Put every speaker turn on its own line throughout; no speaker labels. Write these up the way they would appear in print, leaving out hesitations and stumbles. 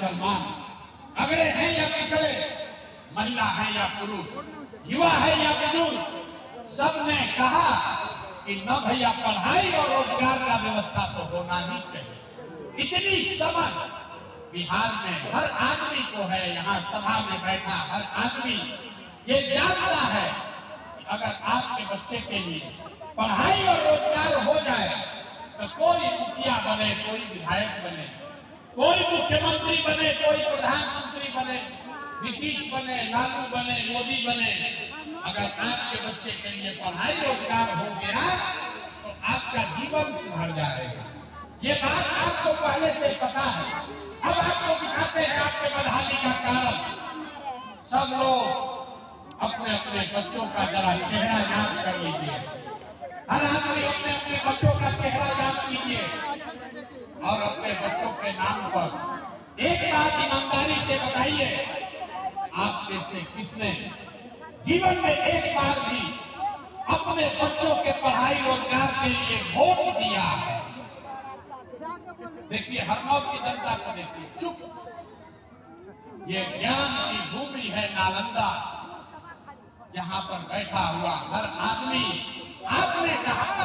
मुसलमान, अगड़े हैं या पिछड़े, महिला है या पुरुष, युवा है या बुजुर्ग, सबने कहा कि न भैया पढ़ाई और रोजगार का व्यवस्था तो होना ही चाहिए। इतनी समझ बिहार में हर आदमी को है। यहाँ सभा में बैठा हर आदमी ये जानता है कि अगर आपके बच्चे के लिए पढ़ाई और रोजगार हो जाए तो कोई मुखिया बने, कोई विधायक बने, कोई मुख्यमंत्री बने, कोई प्रधानमंत्री बने, नीतीश बने, लालू बने, मोदी बने, अगर आपके बच्चे के लिए पढ़ाई रोजगार हो गया तो आपका जीवन सुधर जाएगा। ये बात आपको पहले से पता है। अब आपको दिखाते हैं आपके बदहाली का कारण। सब लोग अपने अपने बच्चों का जरा चेहरा याद कर लीजिए। हर आदमी अपने अपने बच्चों का चेहरा याद कीजिए और अपने बच्चों के नाम पर एक बात ईमानदारी से बताइए, आप में से किसने जीवन में एक बार भी अपने बच्चों के पढ़ाई रोजगार के लिए वोट दिया है? देखिए हरनौत की जनता को देखिए, चुप। ये ज्ञान की भूमि है नालंदा। यहाँ पर बैठा हुआ हर आदमी, आपने कहा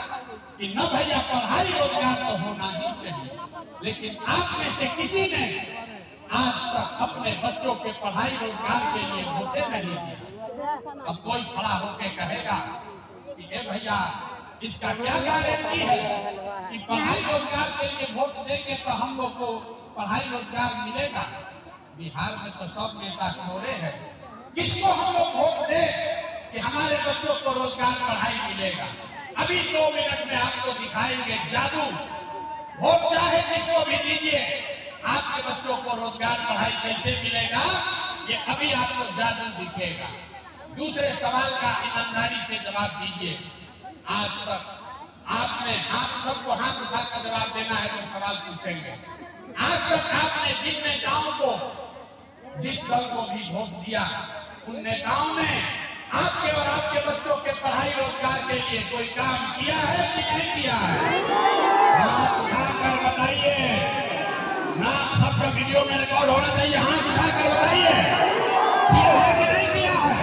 कि न भैया पढ़ाई रोजगार तो होना ही चाहिए, लेकिन आप में से किसी ने आज तक अपने बच्चों के पढ़ाई रोजगार के लिए वोटे नहीं दिया। अब कोई खड़ा होके कहेगा कि ए भैया इसका क्या गारंटी है कि पढ़ाई रोजगार के लिए वोट देंगे तो हम लोग को पढ़ाई रोजगार मिलेगा? बिहार में तो सब नेता चोरे हैं। किसको हम लोग वोट दे कि हमारे बच्चों को रोजगार पढ़ाई मिलेगा? अभी 2 मिनट में आपको दिखाएंगे जादू। वोट चाहे जिसको भी दीजिए, आपके बच्चों को रोजगार पढ़ाई कैसे मिलेगा ये अभी आपको जादू दिखेगा। दूसरे सवाल का ईमानदारी से जवाब दीजिए। आज तक आपने, आप सबको हाथ उठाकर जवाब देना है तो सवाल पूछेंगे। आज तक आपने जिन नेताओं को, जिस दल को भी वोट दिया, उन नेताओं ने आपके और आपके बच्चों के पढ़ाई रोजगार के लिए कोई काम किया है कि नहीं किया है? हाथ उठाकर बताइए। नाम सबका वीडियो में रिकॉर्ड होना चाहिए। हाथ उठाकर बताइए, किया है कि नहीं किया है?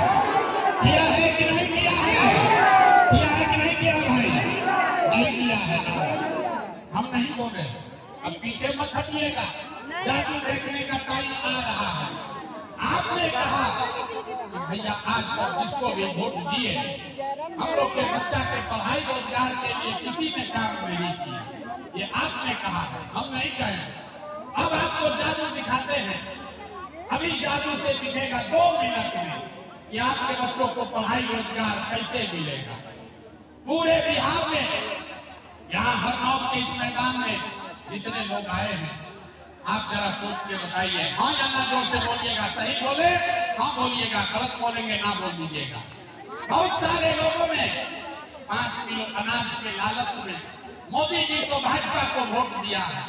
किया है कि नहीं किया है? किया है कि नहीं किया भाई? नहीं किया है ना? हम नहीं बोले। अब पीछे मत हटिएगा, जादू देखने का टाइम आ रहा है। आपने कहा कि भैया आज तक जिसको भी वोट दिए, हम लोग के बच्चा के पढ़ाई रोजगार के लिए किसी ने काम नहीं किया। ये आपने कहा है, हम नहीं कहे। अब आपको जादू दिखाते हैं। अभी जादू से दिखेगा 2 मिनट में कि आपके बच्चों को पढ़ाई रोजगार कैसे मिलेगा। पूरे बिहार में, यहाँ हरनौत के इस मैदान में जितने लोग आए हैं, आप जरा सोच के बताइए। हाँ या ना जोर से बोलिएगा। सही बोले हाँ बोलिएगा, गलत बोलेंगे ना बोल दीजिएगा। बहुत सारे लोगों ने 5 किलो अनाज के लालच में मोदी जी को, भाजपा को वोट दिया है।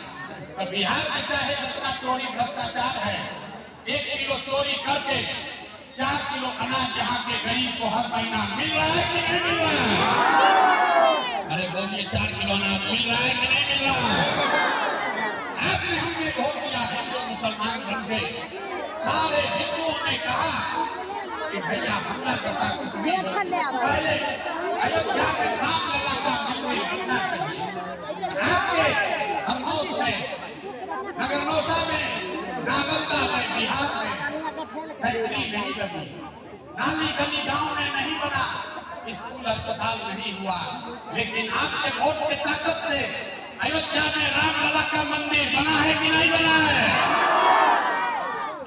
तो बिहार में चाहे जितना चोरी भ्रष्टाचार है, 1 किलो चोरी करके 4 किलो अनाज यहाँ के गरीब को हर महीना मिल रहा है कि नहीं मिल रहा है? अरे बोलिए, 4 किलो अनाज मिल रहा है कि नहीं मिल रहा है? आपने, हमने वोट दिया, हिंदू मुसलमान बन गए। सारे हिंदुओं ने कहा कि भैया हमरा जैसा कुछ भी हो, पहले अयोध्या में रामलला का मंदिर बनना चाहिए। आपके हरनौत में, नगरनौसा में, नालंदा में, बिहार में फैक्ट्री नहीं लगी, नाली गली गांव में नहीं बना, स्कूल अस्पताल नहीं हुआ, लेकिन आपके वोट की ताकत से अयोध्या में रामलला का मंदिर बना है कि नहीं बना है?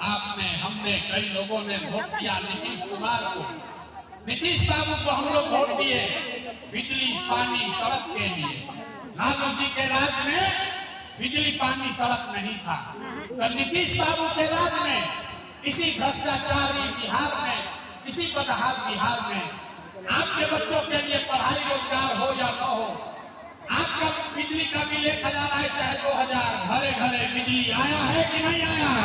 आपने, हमने, कई लोगों ने वोट दिया नीतीश कुमार को। नीतीश बाबू को हम लोग वोट दिए बिजली, पानी, सड़क के लिए। लालू जी के राज में बिजली, पानी, सड़क नहीं था। तो नीतीश बाबू के राज में, इसी भ्रष्टाचारी बिहार में, इसी बदहाल बिहार में आपके बच्चों के लिए पढ़ाई रोजगार हो या न हो, आपका बिजली का बिल 1000 आए चाहे 2000, घरे घरे बिजली आया है कि नहीं आया है?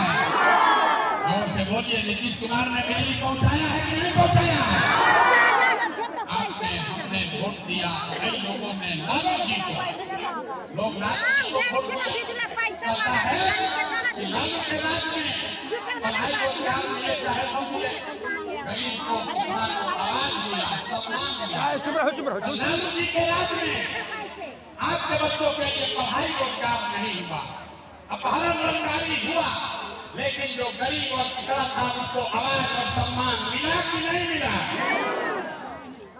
जोर से बोलिए, नीतीश कुमार ने बिजली पहुंचाया है कि नहीं पहुंचाया है? आपने, हमने वोट दिया, कई लोगों ने लालू जी को। लोग लालू जी को वोट करता है कि लालू के राज में पढ़ाई रोजगार मिले चाहे न मिले, गरीब को पिछड़ा को आवाज मिला, सम्मान मिला। लालू जी के राज में आपके बच्चों के लिए पढ़ाई रोजगार नहीं हुआ, अपहरण रंगदारी हुआ, लेकिन जो गरीब और पिछड़ा था उसको आवाज और सम्मान मिला कि नहीं मिला?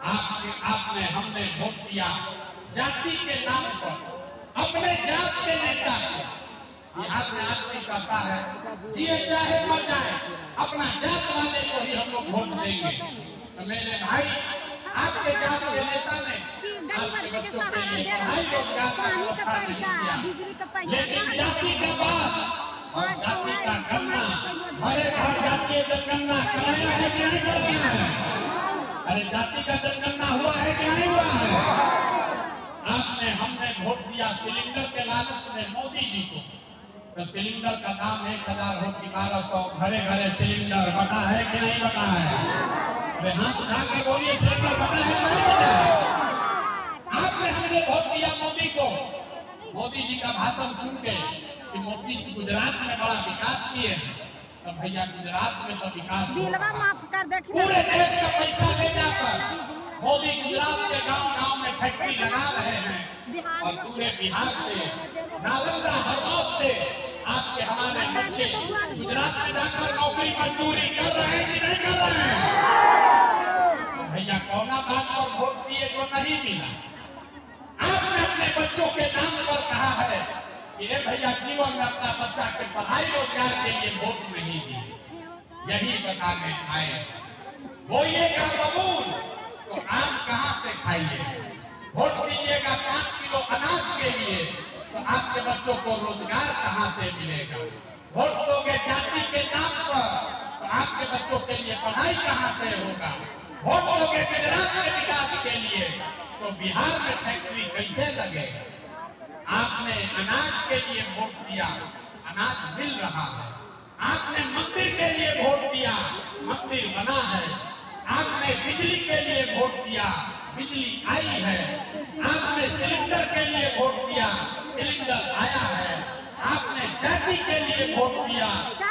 आपने हमने वोट दिया जाति के नाम पर, अपने जात के नेता को। बिहार में आदमी कहता है जिए चाहे मर जाए अपना जात वाले को ही हम लोग वोट देंगे। तो मेरे भाई, आपके जात के नेता ने आपके बच्चों के लिए पढ़ाई रोजगार का व्यवस्था नहीं किया, लेकिन जाति का बात और जाति का गणना, हरे घर जातीय जनगणना कराया है कि नहीं कराया है? अरे जाति का जनगणना हुआ है कि नहीं हुआ है? आपने हमने वोट दिया सिलेंडर के लालच में मोदी जी को, तो सिलेंडर का दाम 1000 हो कि 1200, घरे घरे सिलेंडर बना है कि नहीं बना है? अरे हाथ उठाकर बोलिए, सिलेंडर बना है कि नहीं बना है? आपने हमने वोट दिया मोदी को, मोदी जी का भाषण सुन के कि मोदी जी गुजरात में बड़ा विकास किए, तो भैया गुजरात में तो विकास पूरे देश का पैसा ले जाकर मोदी गुजरात के गांव-गांव में फैक्ट्री लगा रहे हैं और पूरे बिहार से, नालंदा, हरदौत से आपके हमारे बच्चे गुजरात में जाकर नौकरी मजदूरी कर रहे हैं कि नहीं कर रहे हैं? तो भैया कौना बात पर वोट दिए जो नहीं मिला? आपने अपने बच्चों के नाम पर कहा है कि ये भैया जीवन में अपना बच्चा के पढ़ाई रोजगार के लिए वोट नहीं दिए। यही बताने आए, बोइएगा बबूल तो आम कहाँ से खाइए? वोट दीजिएगा 5 किलो अनाज के लिए तो आपके बच्चों को रोजगार कहाँ से मिलेगा? वोट दोगे जाति के नाम पर तो आपके बच्चों के लिए पढ़ाई कहाँ से होगा? वोट दोगे गुजरात के विकास के लिए तो बिहार में फैक्ट्री कैसे लगेगा? आपने अनाज के लिए वोट दिया, अनाज मिल रहा है। आपने मंदिर के लिए वोट दिया, मंदिर बना है। आपने बिजली के लिए वोट दिया, बिजली आई है। आपने सिलेंडर के लिए वोट दिया, सिलेंडर आया है। आपने जाति के लिए वोट दिया,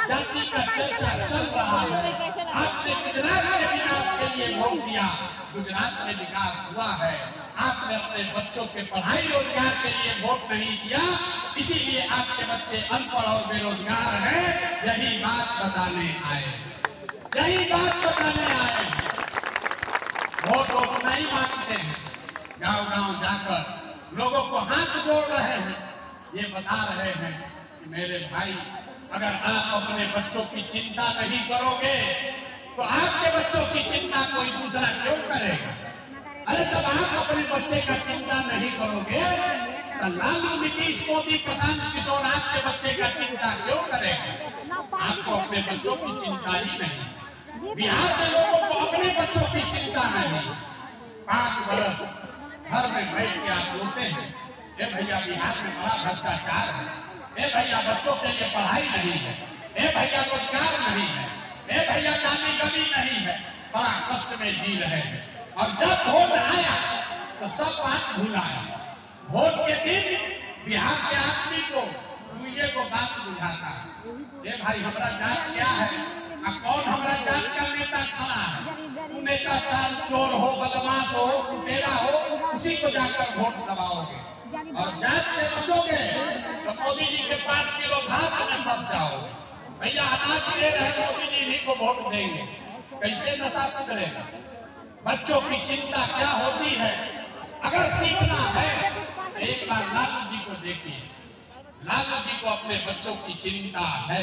जाति का चर्चा चल रहा है। आपने गुजरात के विकास के लिए वोट दिया, गुजरात में विकास हुआ है। आपने अपने बच्चों के पढ़ाई रोजगार के लिए वोट नहीं दिया, इसीलिए आपके बच्चे अनपढ़ और बेरोजगार हैं। यही बात बताने आए, यही बात बताने आए। वोट लोग नहीं मांगते हैं, गांव-गांव जाकर लोगों को हाथ जोड़ रहे हैं, ये बता रहे हैं कि मेरे भाई, अगर आप अपने बच्चों की चिंता नहीं करोगे तो आपके बच्चों की चिंता कोई दूसरा क्यों करेगा? अरे जब आप अपने बच्चे का चिंता नहीं करोगे तो लालू, नीतीश, मोदी, प्रशांत किशोर आपके बच्चे का चिंता क्यों करेगा? आपको अपने बच्चों की चिंता ही नहीं। बिहार के लोगों को अपने बच्चों की चिंता नहीं। 5 बरस घर में बैठ के आप बोलते हैं, ए भैया बिहार में बड़ा भ्रष्टाचार है, ए भैया बच्चों के लिए पढ़ाई नहीं है, ए भैया रोजगार नहीं है, ए भैया नानी गली नहीं है, बड़ा कष्ट में जी रहे हैं। और जब वोट आया तो सब बात भुलाया। वोट के दिन बिहार के आदमी को दुइये को बात बुझाता है, ये भाई हमारा जात क्या है, अब कौन हमारा जात का नेता खड़ा है? तू नेता चाल चोर हो, बदमाश हो, लुटेरा हो, उसी को जाकर वोट दबाओगे। और जात से बचोगे तो मोदी जी के 5 किलो भात में फंस जाओगे। भैया अनाज दे रहे मोदी जी इन्हीं को वोट देंगे, कैसे नशा सुधरेगा? बच्चों की चिंता क्या होती है? अगर सीखना है एक बार लालू जी को देखिए, लालू जी को अपने बच्चों की चिंता है।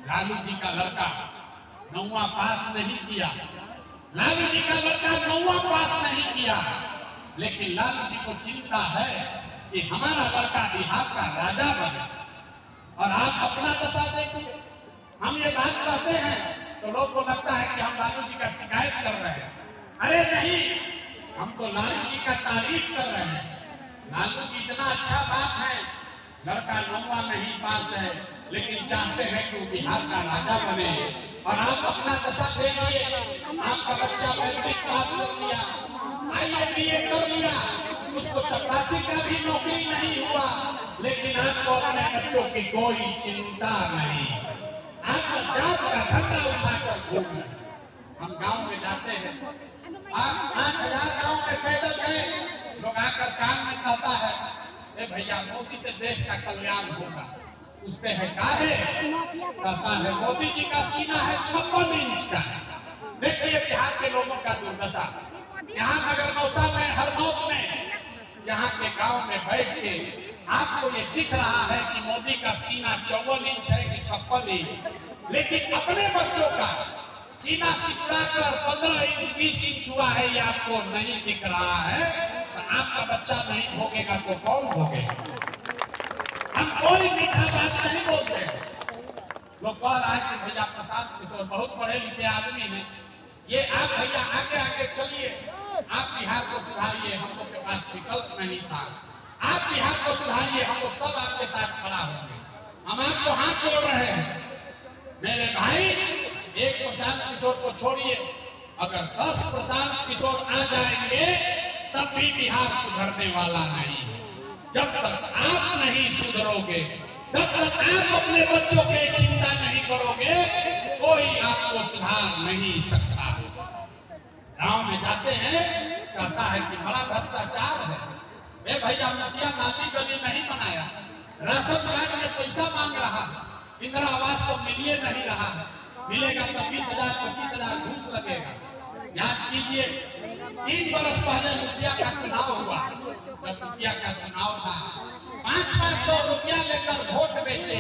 लालू जी का लड़का 9वां पास नहीं किया, लालू जी का लड़का 9वां पास नहीं किया, लेकिन लालू जी को चिंता है कि हमारा लड़का बिहार का राजा बने। और आप अपना दशा देखिए, हम ये बात कहते हैं तो लोग को लगता है कि हम लालू जी का शिकायत कर रहे हैं। अरे नहीं, हम तो लालू जी का तारीफ कर रहे हैं। लालू जी इतना अच्छा बात है, लड़का 9वां नहीं पास है लेकिन चाहते हैं कि वो बिहार का राजा बने। और आप अपना दशा देखिए, आपका बच्चा मैट्रिक पास कर लिया, IIT कर लिया, उसको चपरासी का भी नौकरी नहीं हुआ, लेकिन आपको अपने बच्चों की कोई चिंता नहीं। आप जात का झंडा उठाकर घूम रहे। हम गांव में जाते हैं, आप 5,000 गांव में पैदल गए, लोग आकर कान में कहता है, ए भैया मोदी से देश का कल्याण होगा। उससे है काहे? कहता है मोदी जी का सीना है 56 इंच का। देखिए बिहार के लोगों का दुर्दशा। यहाँ नगर मौसा में, हरनौत में, यहाँ के गांव में बैठ के आपको ये दिख रहा है कि मोदी का सीना 54 इंच है कि 56 इंच, लेकिन अपने बच्चों का सीना सिकुड़ाकर 15 इंच 20 इंच हुआ है, ये आपको नहीं दिख रहा है। तो आपका बच्चा नहीं भोगेगा तो कौन भोगेगा? हम कोई मीठा बात नहीं बोलते। लोग कह रहा है कि भैया प्रशांत किशोर बहुत पढ़े लिखे आदमी हैं, ये आप भैया आगे आगे चलिए, आप बिहार को सुधारिए, हम लोग के पास विकल्प नहीं था। आप बिहार को सुधारिए, हम लोग सब आपके साथ खड़ा होंगे। हम आपको हाथ जोड़ रहे हैं। मेरे भाई, एक प्रशांत किशोर को छोड़िए, अगर 10 प्रशांत किशोर आ जाएंगे तब भी बिहार सुधरने वाला नहीं। जब तक आप नहीं सुधरोगे, जब तक आप अपने बच्चों की चिंता नहीं करोगे, कोई आपको सुधार नहीं सकता। गांव में जाते हैं, कहता है कि बड़ा भ्रष्टाचार है। ए भैया मुखिया नाली गली नहीं बनाया, राशन कार्ड में पैसा मांग रहा है, इंदिरा आवास तो मिलिए नहीं रहा है, मिलेगा तो 20,000 25,000 घूस लगेगा। याद कीजिए 3 बरस पहले मुखिया का चुनाव हुआ, जब मुखिया का चुनाव था 500-500 रुपया लेकर वोट बेचे।